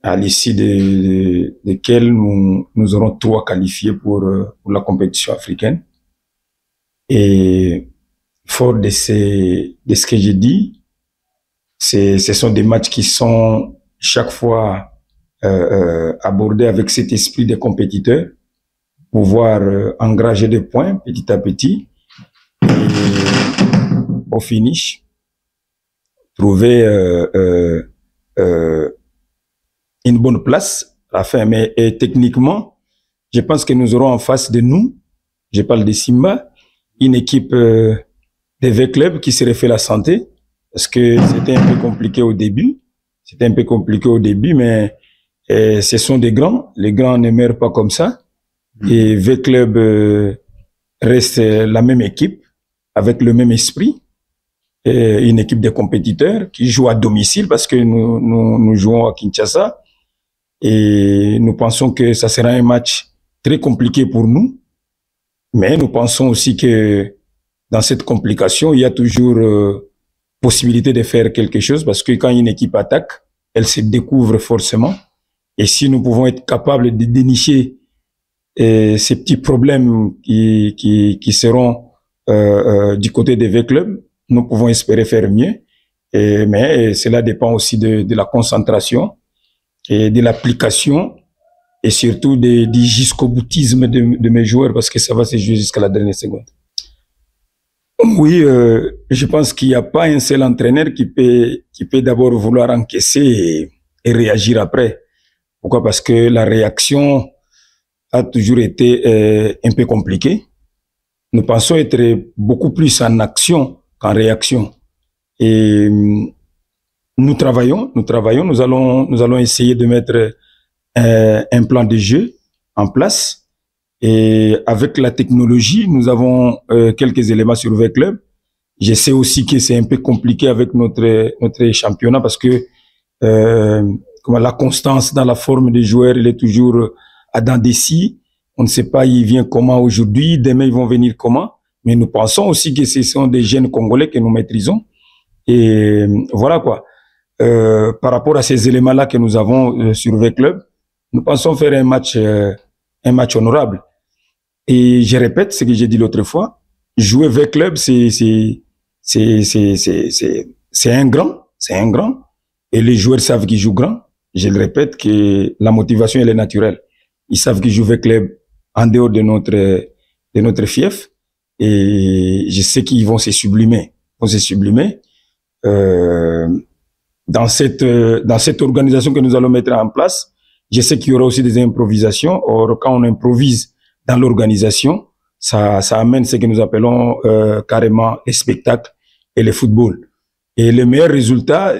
À l'issue desquels nous aurons 3 qualifiés pour la compétition africaine. Et fort de ce que j'ai dit, ce sont des matchs qui sont chaque fois abordés avec cet esprit des compétiteurs, pouvoir engranger des points petit à petit et au finish trouver une bonne place à la fin. Mais techniquement, je pense que nous aurons en face de nous, je parle de Simba, une équipe de V-Club qui s'est refait la santé, parce que c'était un peu compliqué au début. C'était un peu compliqué au début, mais ce sont des grands. Les grands ne meurent pas comme ça. Et V-Club reste la même équipe, avec le même esprit. Et une équipe de compétiteurs qui joue à domicile, parce que nous jouons à Kinshasa. Et nous pensons que ça sera un match très compliqué pour nous. Mais nous pensons aussi que dans cette complication, il y a toujours possibilité de faire quelque chose, parce que quand une équipe attaque, elle se découvre forcément. Et si nous pouvons être capables de dénicher ces petits problèmes qui seront du côté des V-Clubs, nous pouvons espérer faire mieux. Mais cela dépend aussi de la concentration et de l'application, et surtout du jusqu'au boutisme de mes joueurs, parce que ça va se jouer jusqu'à la dernière seconde. Oui, je pense qu'il n'y a pas un seul entraîneur qui peut d'abord vouloir encaisser et réagir après. Pourquoi? Parce que la réaction a toujours été un peu compliquée. Nous pensons être beaucoup plus en action qu'en réaction. Et nous travaillons, nous allons essayer de mettre un plan de jeu en place. Et avec la technologie, nous avons quelques éléments sur V-Club. Je sais aussi que c'est un peu compliqué avec notre championnat, parce que la constance dans la forme des joueurs, elle est toujours à dents de scie. On ne sait pas, il vient comment aujourd'hui, demain ils vont venir comment. Mais nous pensons aussi que ce sont des jeunes Congolais que nous maîtrisons. Et voilà quoi. Par rapport à ces éléments-là que nous avons sur V-Club, nous pensons faire un match honorable. Et je répète ce que j'ai dit l'autre fois, jouer V-Club, c'est un grand, et les joueurs savent qu'ils jouent grand. Je le répète que la motivation, elle est naturelle. Ils savent qu'ils jouent V-Club en dehors de notre fief, et je sais qu'ils vont se sublimer. Dans cette organisation que nous allons mettre en place, je sais qu'il y aura aussi des improvisations. Or, quand on improvise dans l'organisation, ça amène ce que nous appelons carrément les spectacles et le football. Et le meilleur résultat,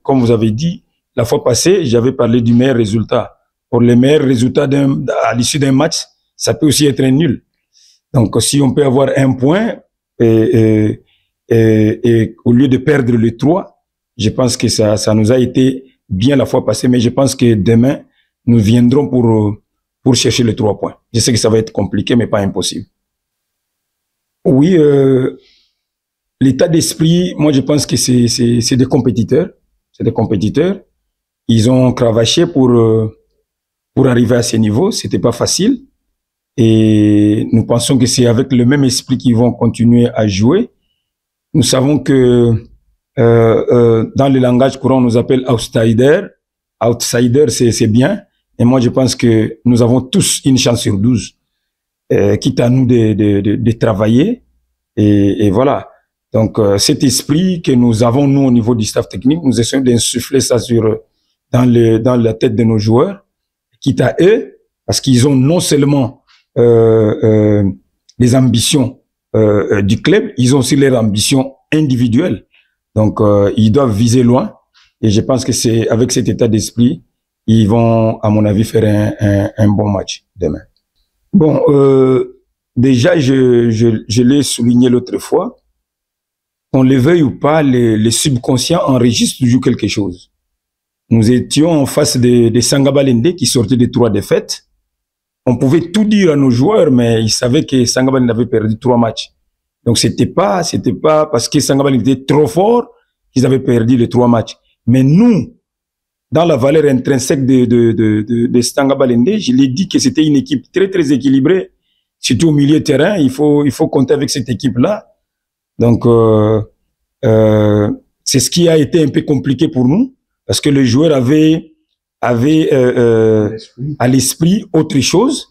comme vous avez dit, la fois passée, j'avais parlé du meilleur résultat. Pour le meilleur résultat à l'issue d'un match, ça peut aussi être un nul. Donc, si on peut avoir un point et au lieu de perdre les 3, je pense que ça nous a été bien la fois passée, mais je pense que demain, nous viendrons pour chercher les 3 points. Je sais que ça va être compliqué, mais pas impossible. Oui, l'état d'esprit, moi je pense que c'est des compétiteurs. C'est des compétiteurs. Ils ont cravaché pour arriver à ce niveau. C'était pas facile. Et nous pensons que c'est avec le même esprit qu'ils vont continuer à jouer. Nous savons que dans le langage courant, on nous appelle outsider. Outsider, c'est bien. Et moi, je pense que nous avons tous une chance sur 12. Quitte à nous de travailler. Et voilà. Donc, cet esprit que nous avons, nous, au niveau du staff technique, nous essayons d'insuffler ça dans la tête de nos joueurs. Quitte à eux, parce qu'ils ont non seulement les ambitions du club, ils ont aussi leurs ambitions individuelles. Donc, ils doivent viser loin. Et je pense que c'est avec cet état d'esprit, ils vont, à mon avis, faire un bon match demain. Bon, déjà, je l'ai souligné l'autre fois, qu'on le veuille ou pas, les subconscients enregistrent toujours quelque chose. Nous étions en face de Sangaba Lende qui sortait de 3 défaites. On pouvait tout dire à nos joueurs, mais ils savaient que Sangaba Lende avait perdu 3 matchs. Donc c'était pas parce que Sangaba était trop fort qu'ils avaient perdu les 3 matchs. Mais nous, dans la valeur intrinsèque de Sangaba Lende, je l'ai dit que c'était une équipe très, très équilibrée. Surtout au milieu de terrain, il faut compter avec cette équipe-là. Donc, c'est ce qui a été un peu compliqué pour nous, parce que le joueur avait à l'esprit autre chose.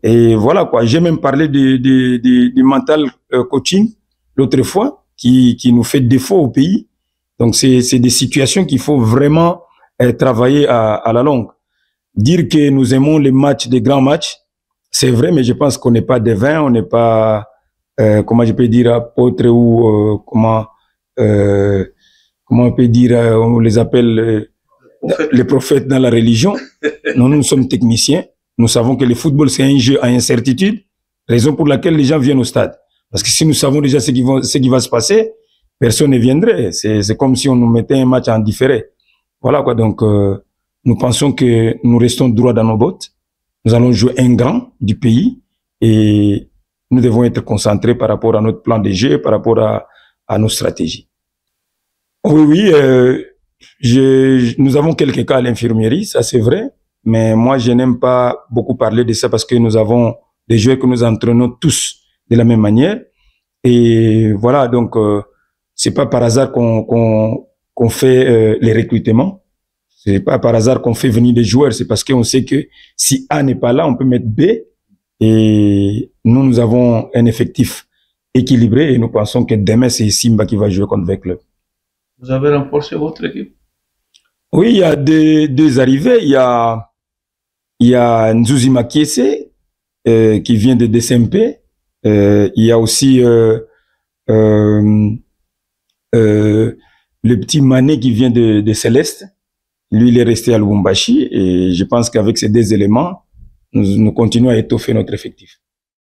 Et voilà quoi. J'ai même parlé du mental coaching l'autre fois, qui nous fait défaut au pays. Donc, c'est des situations qu'il faut vraiment travailler à la longue. Dire que nous aimons les matchs, des grands matchs, c'est vrai, mais je pense qu'on n'est pas divin, on n'est pas, comment je peux dire, apôtre ou comment on peut dire, on les appelle les prophètes dans la religion. Nous sommes techniciens. Nous savons que le football, c'est un jeu à incertitude, raison pour laquelle les gens viennent au stade. Parce que si nous savons déjà ce qui va se passer, personne ne viendrait. C'est comme si on nous mettait un match en différé. Voilà quoi. Donc, nous pensons que nous restons droits dans nos bottes. Nous allons jouer un grand du pays et nous devons être concentrés par rapport à notre plan de jeu, par rapport à nos stratégies. Oui, nous avons quelques cas à l'infirmerie, ça c'est vrai, mais moi je n'aime pas beaucoup parler de ça parce que nous avons des joueurs que nous entraînons tous de la même manière. Et voilà, donc c'est pas par hasard qu'on fait les recrutements. C'est pas par hasard qu'on fait venir des joueurs, c'est parce qu'on sait que si A n'est pas là, on peut mettre B. Et nous avons un effectif équilibré et nous pensons que demain, c'est Simba qui va jouer contre le club. Vous avez renforcé votre équipe? Oui, il y a deux arrivées. Il y a Nzuzi Makiese qui vient de DSMP. Il y a aussi le petit Mané qui vient de Céleste. Lui, il est resté à Lubumbashi et je pense qu'avec ces 2 éléments, nous continuons à étoffer notre effectif.